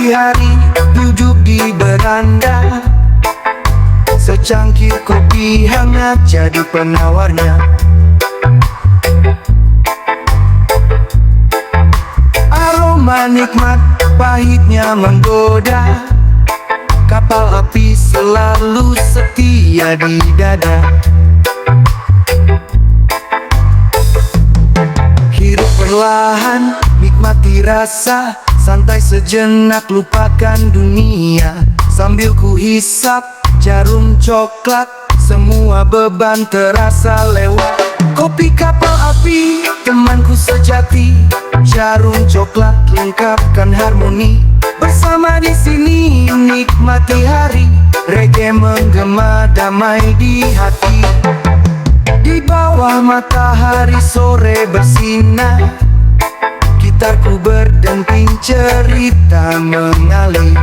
pagi hari duduk di beranda, secangkir kopi hangat jadi penawarnya. Aroma nikmat, pahitnya menggoda. Kapal api selalu setia di dada. Hirup perlahan, nikmati rasa, santai sejenak lupakan dunia. Sambil ku hisap jarum coklat, semua beban terasa lewat. Kopi kapal api, temanku sejati. Jarum coklat lengkapkan harmoni. Bersama di sini nikmati hari, reggae menggema damai di hati. Di bawah matahari sore bersinar, gitarku berdenting cerita mengalir.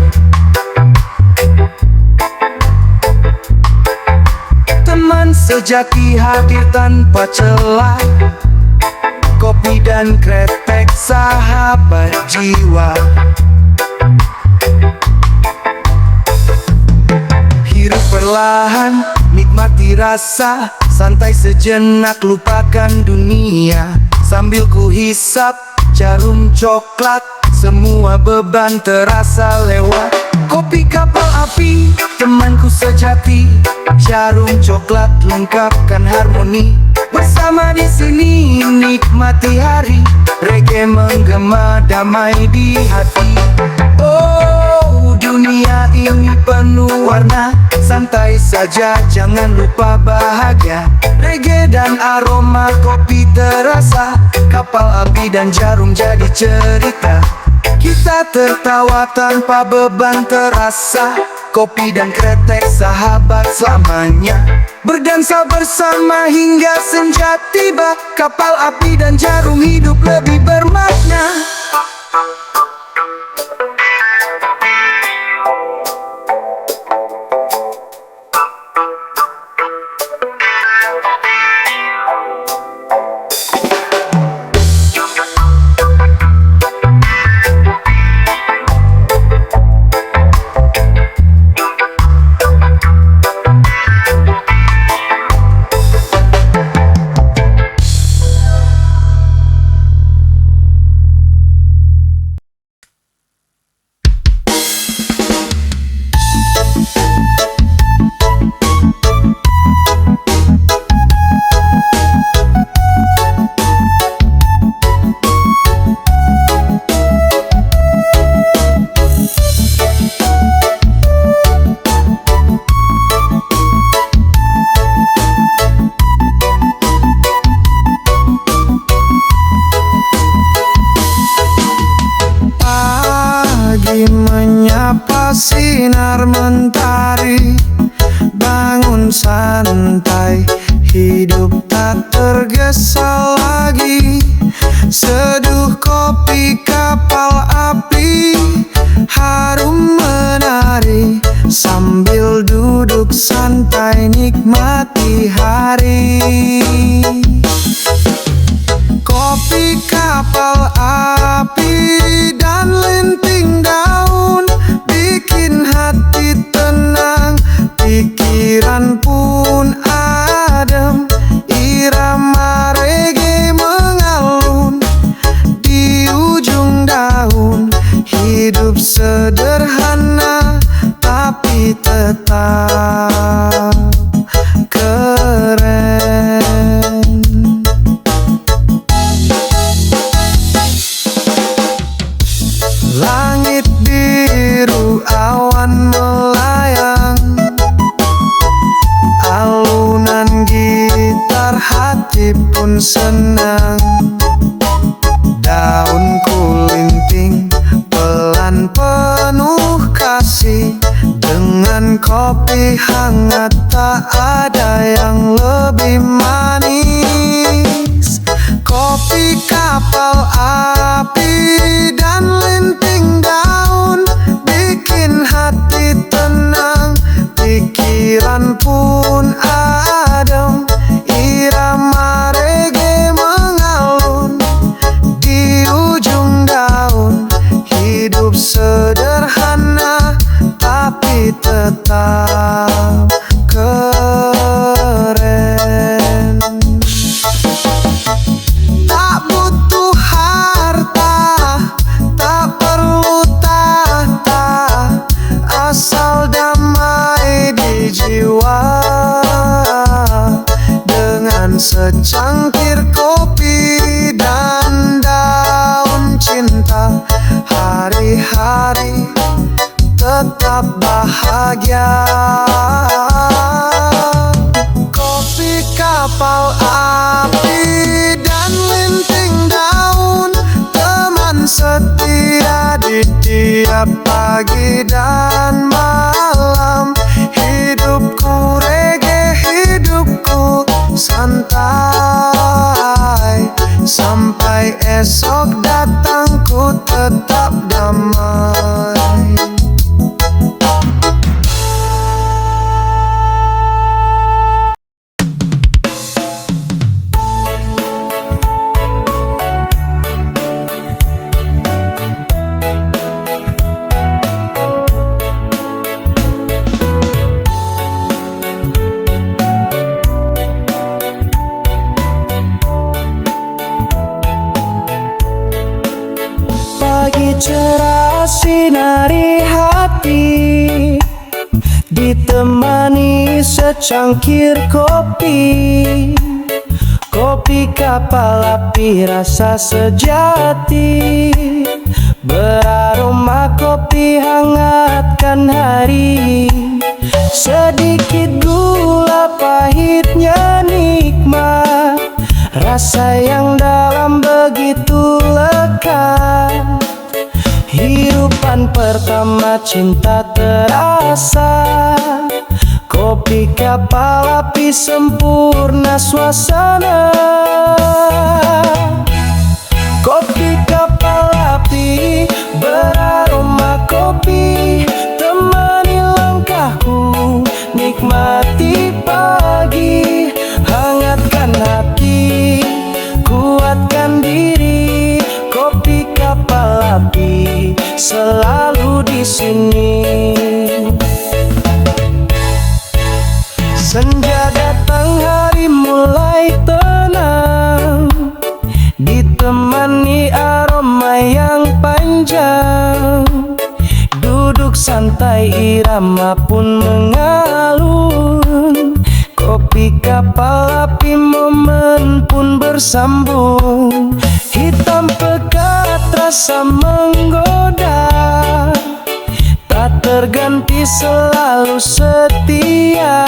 Teman sejati hadir tanpa celah, kopi dan kretek sahabat jiwa. Hirup perlahan, nikmati rasa, santai sejenak lupakan dunia. Sambil ku hisap jarum coklat, semua beban terasa lewat. Kopi kapal api, temanku sejati. Jarum coklat lengkapkan harmoni. Bersama di sini nikmati hari, reggae menggema damai di hati. Oh, dunia ini penuh warna, santai saja jangan lupa bahagia. Reggae dan aroma kopi terasa, kapal api dan jarum jadi cerita. Kita tertawa tanpa beban terasa, kopi dan kretek sahabat selamanya. Berdansa bersama hingga senja tiba, kapal api dan jarum hidup lebih bermakna. Menyapa sinar mentari, bangun santai, hidup tak tergesa lagi. Seduh kopi kapal api, harum menari, sambil duduk santai nikmati hari. Kopi kapal api dan linting daun bikin hati tenang, pikiran pun adem. Irama reggae mengalun di ujung daun. Hidup sederhana tapi tetap keren. Langit biru, awan melayang, alunan gitar hati pun senang. Daun kulinting pelan penuh kasih, dengan kopi hangat tak ada yang lebih manis. Kopi kapal api dan linting daun bikin hati tenang, pikiran pun adem. Irama reggae mengalun di ujung daun. Hidup sederhana hari-hari tetap bahagia. Kopi kapal api dan linting daun, teman setia di tiap pagi dan malam. Hidupku reggae, hidupku santai, sampai esok datang ku tetap damai. Pagi cerah sinari hati, ditemani secangkir kopi. Kopi kapal api rasa sejati, beraroma kopi hangatkan hari. Sedikit gula pahitnya nikmat, rasa yang dalam begitu lekat. Hidupan pertama cinta terasa, kopi kapal api sempurna suasana. Kopi kapal api beraroma kopi, temani langkahku nikmati pagi. Hangatkan hati, kuatkan diri, kopi kapal api selalu di sini. Senja datang, hari mulai tenang, ditemani aroma yang panjang. Duduk santai, irama pun mengalun. Kopi kapal api, momen pun bersambung. Hitam pekat rasa menggoda, tak terganti selalu setia.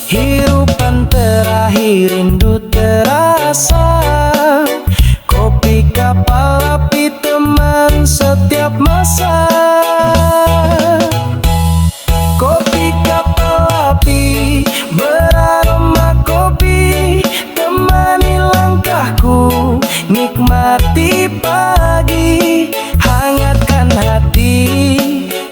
Hidupan terakhir rindu terasa, kopi kapal api teman setiap masa. Kopi kapal api beraroma kopi, temani langkahku nikmati pagi. Hangatkan hati,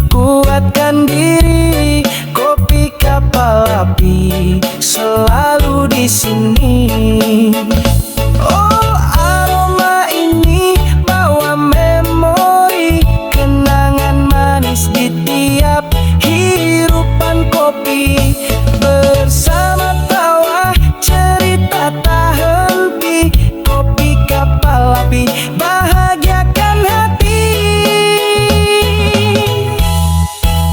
kuatkan diri, kopi kapal api selalu di sini. Oh, aroma ini bawa memori, kenangan manis di tiap hirupan kopi. Bersama tawa cerita tak henti, kopi kapal api bahagiakan hati.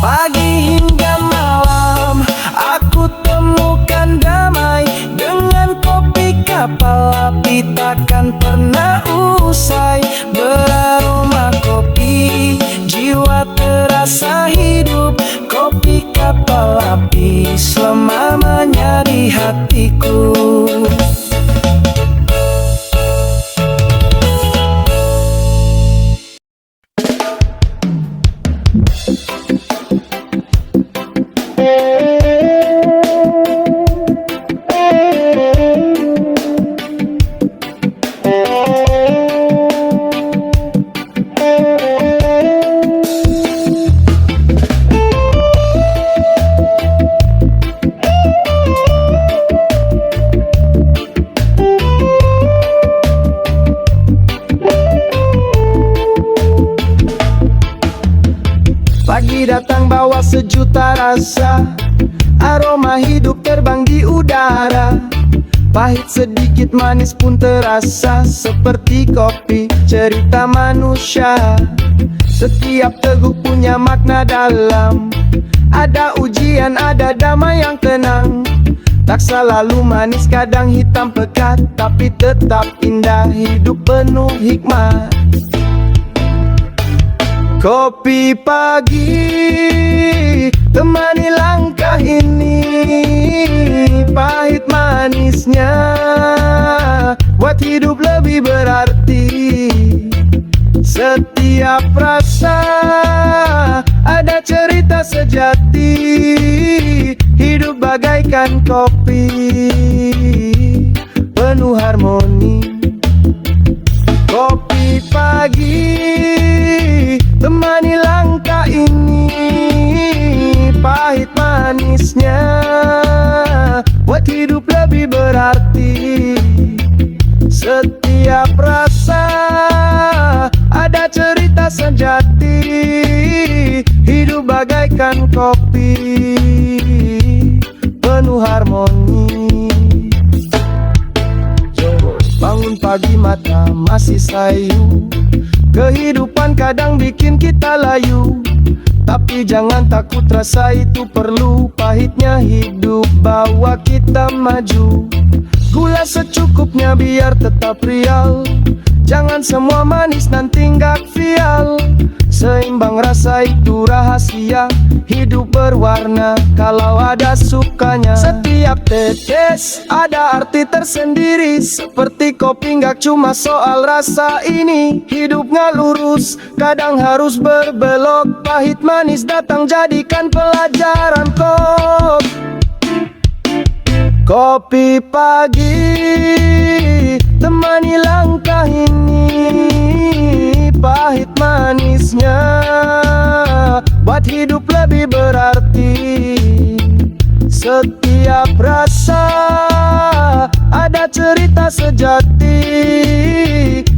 Pagi hingga malam aku temukan damai, dengan kopi kapal api takkan pernah usai. Beraroma kopi, jiwa terasa hidup, kopi kapal api selamanya di hatiku. Pagi datang bawa sejuta rasa, aroma hidup terbang di udara. Pahit sedikit manis pun terasa, seperti kopi cerita manusia. Setiap teguk punya makna dalam, ada ujian, ada damai yang tenang. Tak selalu manis, kadang hitam pekat, tapi tetap indah, hidup penuh hikmat. Kopi pagi temani langkah ini, pahit manisnya buat hidup lebih berarti. Setiap rasa ada cerita sejati, hidup bagaikan kopi penuh harmoni. Kopi pagi temani langkah ini, pahit manisnya buat hidup lebih berarti. Setiap rasa ada cerita sejati, hidup bagaikan kopi penuh harmoni. Bangun pagi mata masih sayu, kehidupan kadang bikin kita layu. Tapi jangan takut, rasa itu perlu. Pahitnya hidup bawa kita maju. Gula secukupnya biar tetap real, jangan semua manis nanti nggak fial. Seimbang rasa itu rahasia, hidup berwarna kalau ada sukanya. Setiap tetes ada arti tersendiri, seperti kopi nggak cuma soal rasa ini. Hidup nggak lurus, kadang harus berbelok. Pahit manis datang jadikan pelajaran kok. Kopi pagi temani langkah ini, pahit manisnya buat hidup lebih berarti. Setiap rasa ada cerita sejati,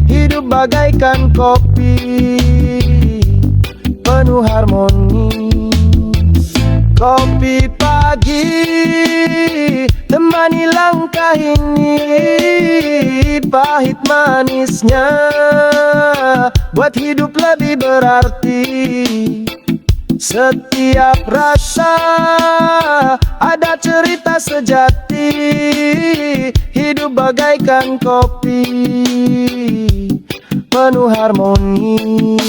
hidup bagaikan kopi penuh harmoni. Kopi pagi temani langkah ini, pahit manisnya buat hidup lebih berarti. Setiap rasa ada cerita sejati, hidup bagaikan kopi penuh harmoni.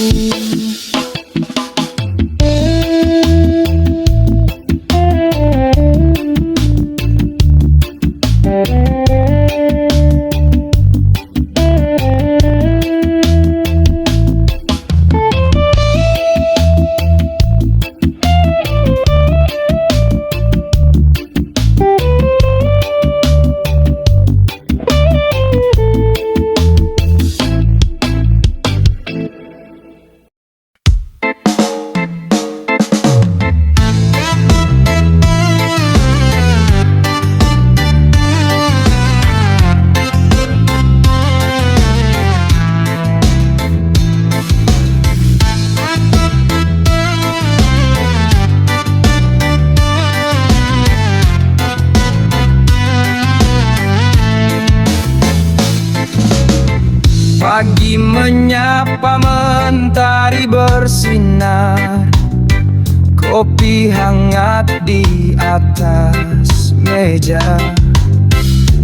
Pagi menyapa, mentari bersinar, kopi hangat di atas meja.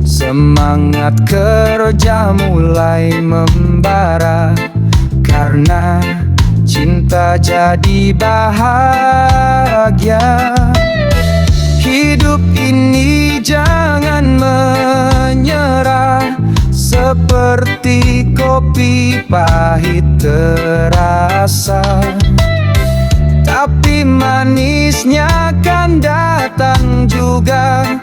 Semangat kerja mulai membara, karena cinta jadi bahagia. Hidup ini jangan menyerah, seperti kopi pahit terasa, tapi manisnya akan datang juga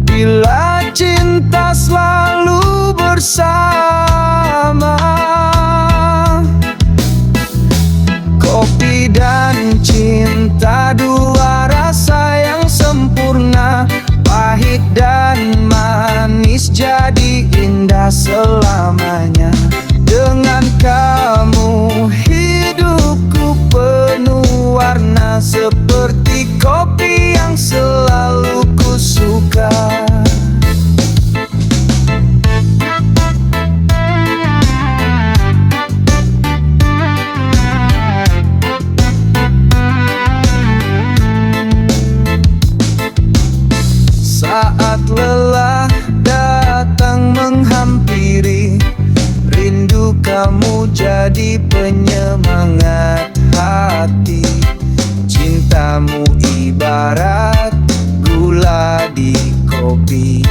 bila cinta selalu bersama. Kopi dan cinta, dua rasa yang sempurna, pahit dan manis jadi indah selamanya. Dengan kamu hidupku penuh warna, seperti kopi yang selalu ku suka. Saat lelah datang menghampiri, rindu kamu jadi penyemangat hati. hati. Cintamu ibarat gula di kopi,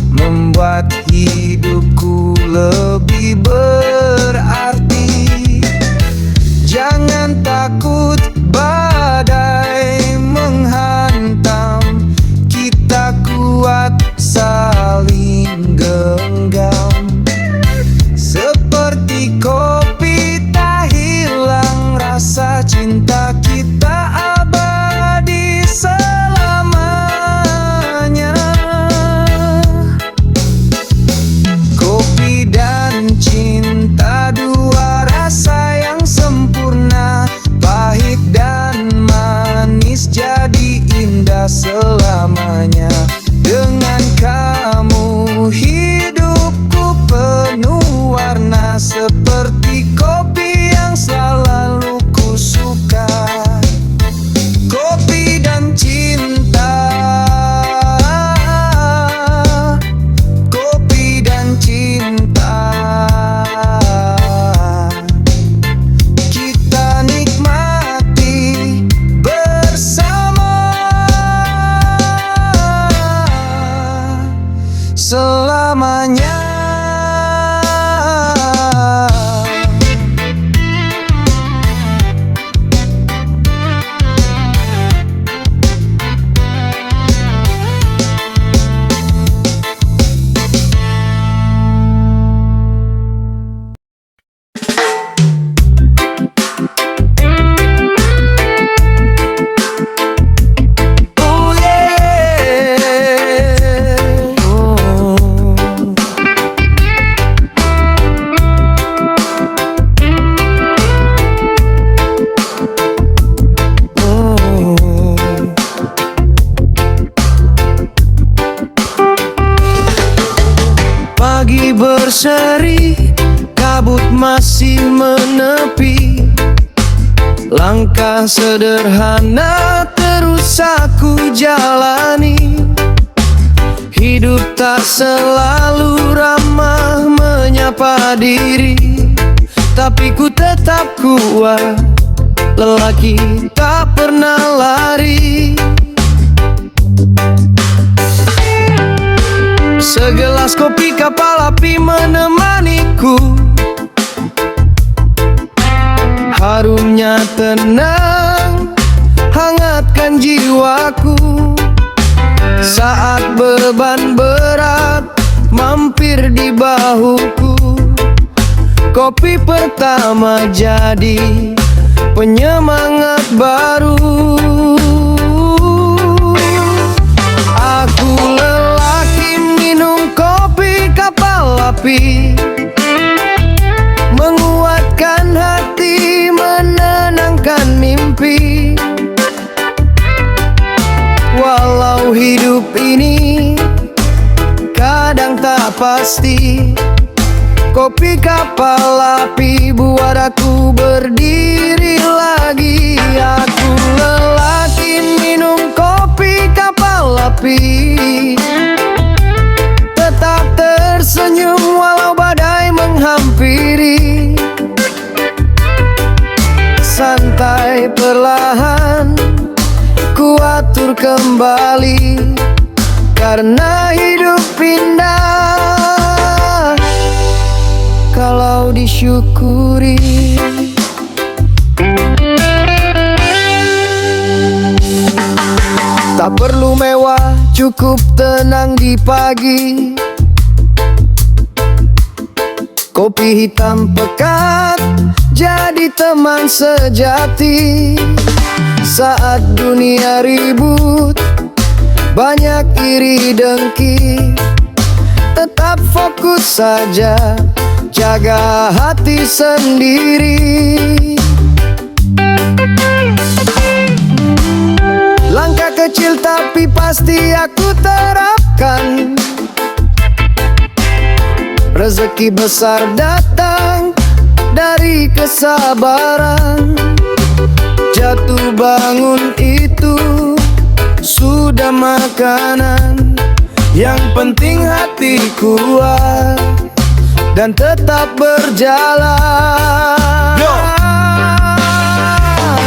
membuat hidupku lebih berarti. Jangan takut badai menghantam, kita kuat saling genggam. Seperti kopi tak hilang rasa, cinta kita abadi selamanya. Kopi dan cinta, dua rasa yang sempurna, pahit dan manis jadi indah selamanya. Dengan kamu hidupku penuh warna, seperti kopi yang selalu ku suka. Kopi dan cinta, kopi dan cinta, kita nikmati bersama selamanya. Oh yeah, oh. Pagi berseri, kabut masih menepi. Langkah sederhana terus aku jalani. Hidup tak selalu ramah menyapa diri, tapi ku tetap kuat, lelaki tak pernah lari. Segelas kopi kapal api menemaniku, harumnya tenang, hangatkan jiwaku. Saat beban berat mampir di bahuku, kopi pertama jadi penyemangat baru. Aku lelaki minum kopi kapal api, menguatkan hati, menenangkan mimpi. Walau hidup ini kadang tak pasti, kopi kapal api buat aku berdiri lagi. Aku lelaki minum kopi kapal api, tetap tersenyum walau badai menghampiri. Santai perlahan ku atur kembali, karena hidup indah kalau disyukuri. Tak perlu mewah, cukup tenang di pagi. Kopi hitam pekat jadi teman sejati. Saat dunia ribut, banyak iri dengki, tetap fokus saja, jaga hati sendiri. Langkah kecil tapi pasti aku terapkan. Rezeki besar datang dari kesabaran. Jatuh bangun itu sudah makanan. Yang penting hati kuat dan tetap berjalan.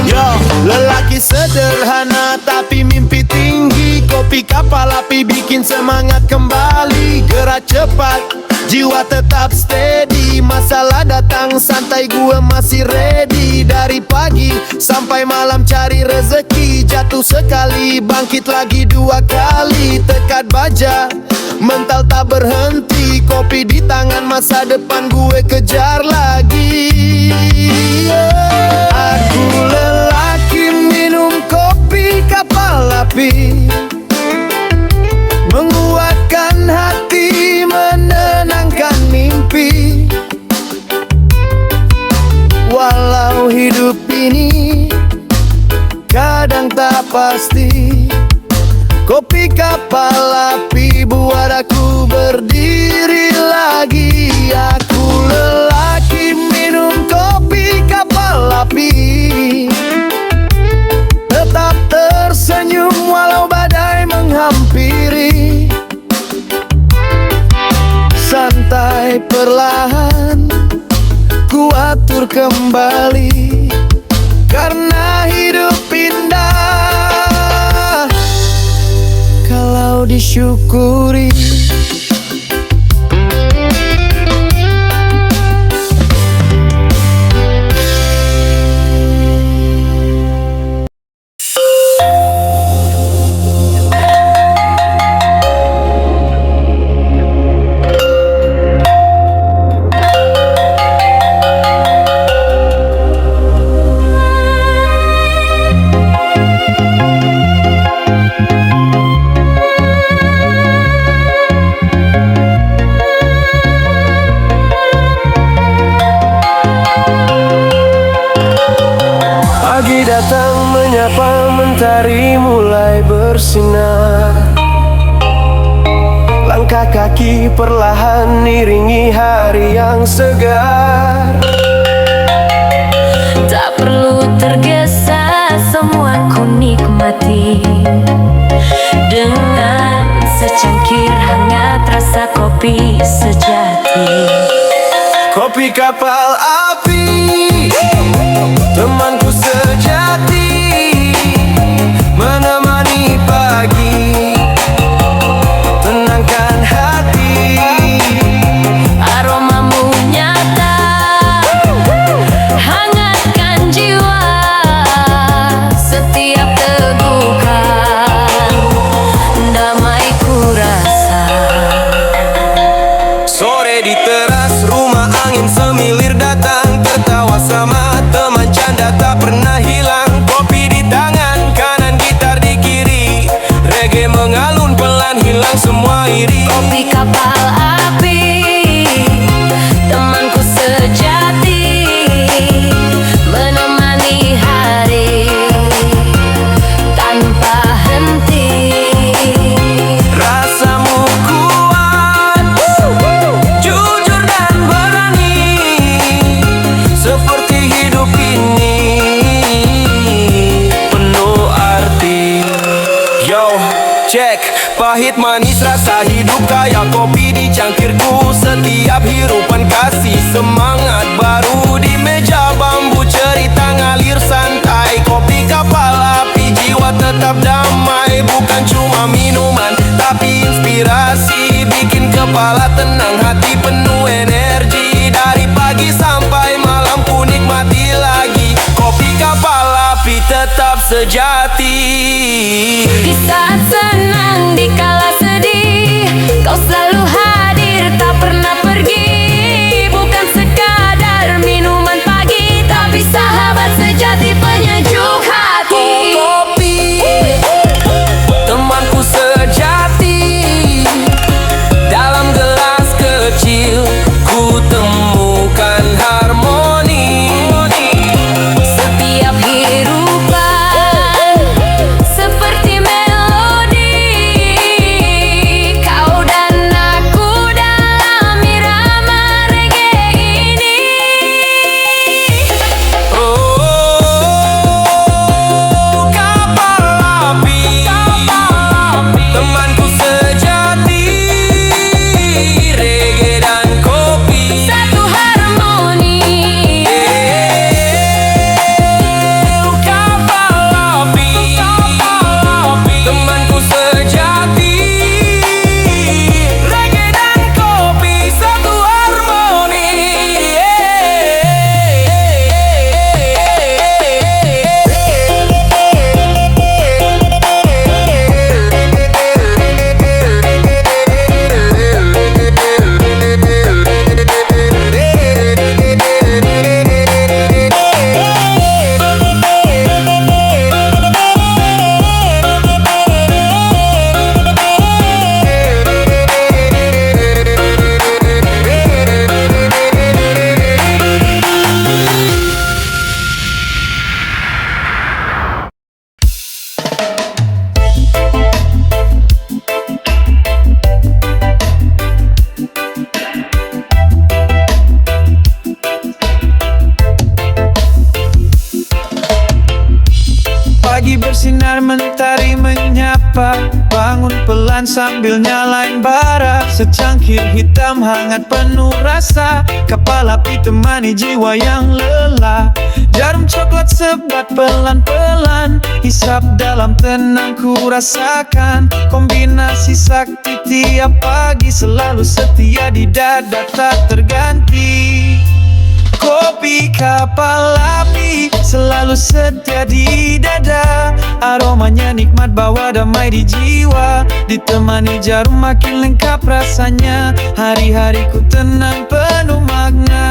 Yo. Kopi kapal api bikin semangat kembali. Gerak cepat, jiwa tetap steady. Masalah datang santai, gue masih ready. Dari pagi sampai malam cari rezeki. Jatuh sekali, bangkit lagi dua kali. Tekad baja, mental tak berhenti. Kopi di tangan, masa depan gue kejar lagi. Aku lelaki minum kopi kapal api, menguatkan hati, menenangkan mimpi. Walau hidup ini kadang tak pasti, kopi kapal api buat aku berdiri lagi. Aku lelaki minum kopi kapal api, tetap tersenyum walau badai menghampiri. Santai perlahan ku atur kembali, karena hidup indah kalau disyukuri. Pagi datang menyapa, mentari mulai bersinar. Langkah kaki perlahan iringi hari yang segar. Tak perlu tergesa, semua ku nikmati. Dengan secangkir hangat rasa kopi sejati. Kopi kapal api, temanku sejati, menemani pagi, tenangkan hati. Aromamu nyata, hangatkan jiwa. Setiap tegukan, damai ku rasa. Sore di teras rumah, angin semilir datang. Tertawa sama teman, canda tak pernah hilang. Kopi di tangan, kanan gitar di kiri. Reggae mengalun pelan, hilang semua iri. Kopi kapal api, temanku sejati, menemani hari tanpa henti. Rasamu kuat, jujur dan berani, seperti hidup ini penuh arti. Yo, cek, pahit manis rasa hidup kayak kopi di cangkirku. Setiap hirupan kasih semangat baru. Di meja bambu cerita ngalir santai. Kopi kapal api, jiwa tetap damai. Bukan cuma minuman tapi inspirasi, bikin kepala tenang, hati penuh energi. Dari pagi sampai malam ku nikmati lagi. Kopi kapal api tetap sejati. Di saat senang, di kala sedih, kau selalu hadir, tak pernah pergi. Bukan sekadar minuman pagi, tapi sahabat sejati, penyejuk hati. Oh, kopi, temanku sejati. Dalam gelas kecil ku temukan harmoni. Setiap hirupan seperti melodi, kau dan bersinar mentari menyapa. Bangun pelan sambil nyalain bara. Secangkir hitam hangat penuh rasa. Kapal api temani jiwa yang lelah. Jarum coklat sebat pelan-pelan. Hisap dalam tenang ku rasakan. Kombinasi sakti tiap pagi. Selalu setia di dada tak terganti. Kopi kapal api selalu setia di dada. Aromanya nikmat bawa damai di jiwa. Ditemani jarum makin lengkap rasanya. Hari-hariku tenang penuh makna.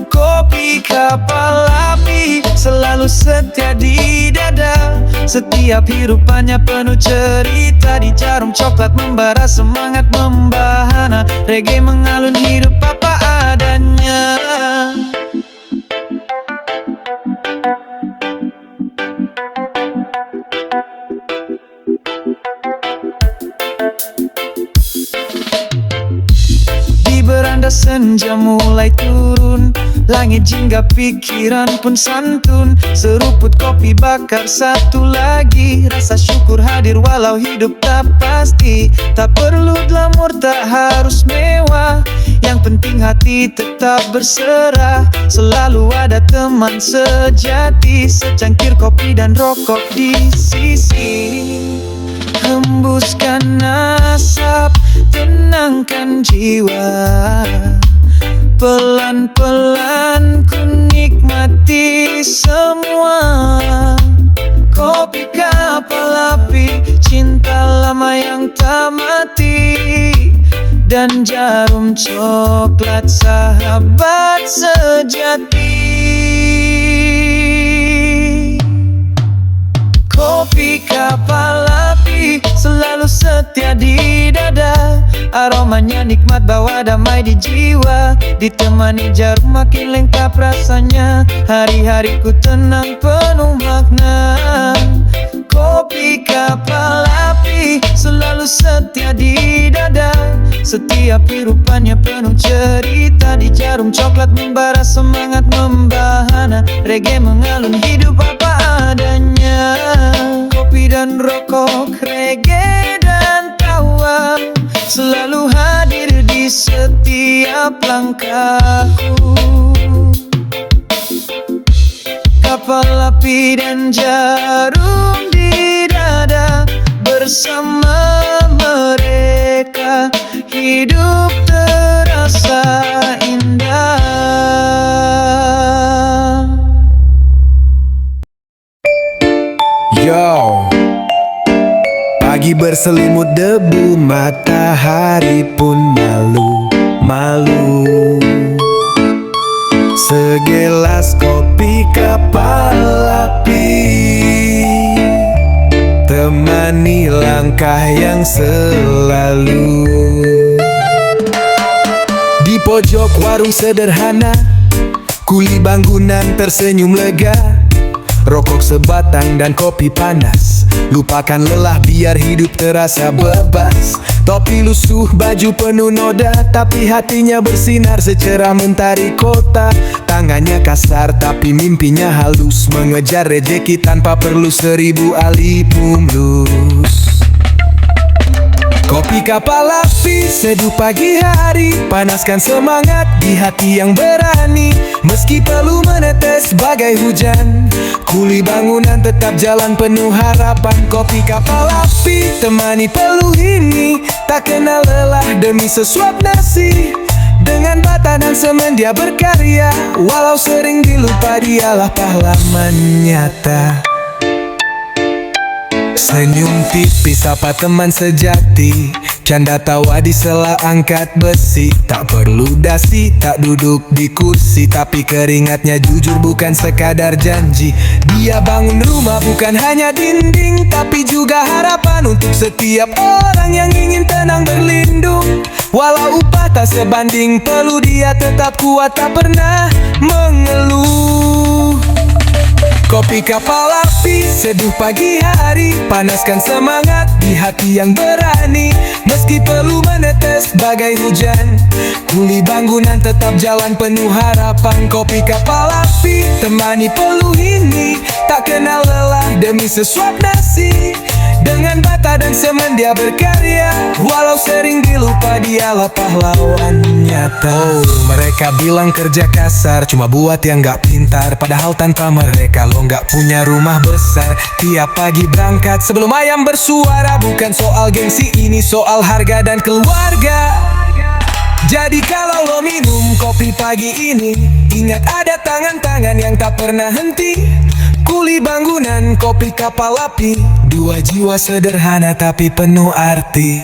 Kopi kapal api selalu setia di dada. Setiap hirupannya penuh cerita. Di jarum coklat membara semangat membahana. Reggae mengalun hidup apa adanya. Di beranda senja mulai turun. Langit jingga pikiran pun santun. Seruput kopi bakar satu lagi. Rasa syukur hadir walau hidup tak pasti. Tak perlu glamor, tak harus mewah. Yang penting hati tetap berserah. Selalu ada teman sejati. Secangkir kopi dan rokok di sisi. Hembuskan asap, tenangkan jiwa. Pelan-pelan ku nikmati semua. Kopi kapal api, cinta lama yang tak mati. Dan jarum coklat sahabat sejati. Kopi kapal api selalu setia di dada. Aromanya nikmat bawa damai di jiwa. Ditemani jarum makin lengkap rasanya. Hari-hariku tenang penuh makna. Kopi kapal api selalu setia di dada. Setiap hirupannya penuh cerita. Di jarum coklat membara semangat membahana. Reggae mengalun hidup apa adanya. Kopi dan rokok, reggae dan tawa selalu hadir di setiap langkahku. Kapal api dan jarum di dada. Bersama mereka hidup terasa indah. Yo, pagi berselimut debu, matahari pun malu-malu. Segelas kopi kapal api temani langkah yang selalu. Di pojok warung sederhana, kuli bangunan tersenyum lega. Rokok sebatang dan kopi panas. Lupakan lelah biar hidup terasa bebas. Topi lusuh, baju penuh noda, tapi hatinya bersinar secerah mentari kota. Tangannya kasar tapi mimpinya halus. Mengejar rejeki tanpa perlu 1000 alih mulus. Kopi kapal api, seduh pagi hari. Panaskan semangat di hati yang berani. Meski perlu menetes bagai hujan, kuli bangunan tetap jalan penuh harapan. Kopi kapal api, temani peluh ini. Tak kenal lelah demi sesuap nasi. Dengan bata dan semen dia berkarya. Walau sering dilupa dialah pahlawan nyata. Senyum tipis sapa teman sejati. Canda tawa di sela angkat besi. Tak perlu dasi, tak duduk di kursi. Tapi keringatnya jujur bukan sekadar janji. Dia bangun rumah bukan hanya dinding, tapi juga harapan untuk setiap orang yang ingin tenang berlindung. Walau upah tak sebanding perlu, dia tetap kuat tak pernah mengeluh. Kopi kapal api, seduh pagi hari. Panaskan semangat di hati yang berani. Meski perlu menetes bagai hujan, kuli bangunan tetap jalan penuh harapan. Kopi kapal api, temani peluh ini. tak kenal lelah demi sesuap nasi. Dengan bata dan semen dia berkarya, walau sering dilupa dialah pahlawan nyata. Oh, mereka bilang kerja kasar cuma buat yang gak pintar, padahal tanpa mereka lo gak punya rumah besar. Tiap pagi berangkat sebelum ayam bersuara, bukan soal gengsi, ini soal harga dan keluarga. Jadi kalau lo minum kopi pagi ini, ingat ada tangan-tangan yang tak pernah henti. Kuli bangunan, kopi kapal api, dua jiwa sederhana tapi penuh arti.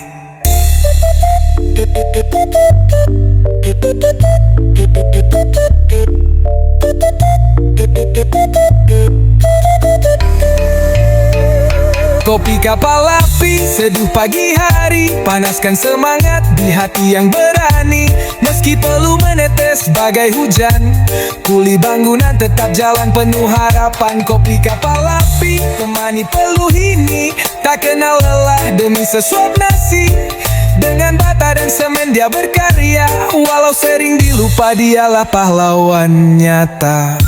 Kopi kapal api, seduh pagi hari, panaskan semangat di hati yang berani. Meski perlu menetes bagai hujan, kuli bangunan tetap jalan penuh harapan. Kopi kapal api, temani peluh ini, tak kenal lelah demi sesuap nasi. Dengan bata dan semen dia berkarya, walau sering dilupa dialah pahlawan nyata.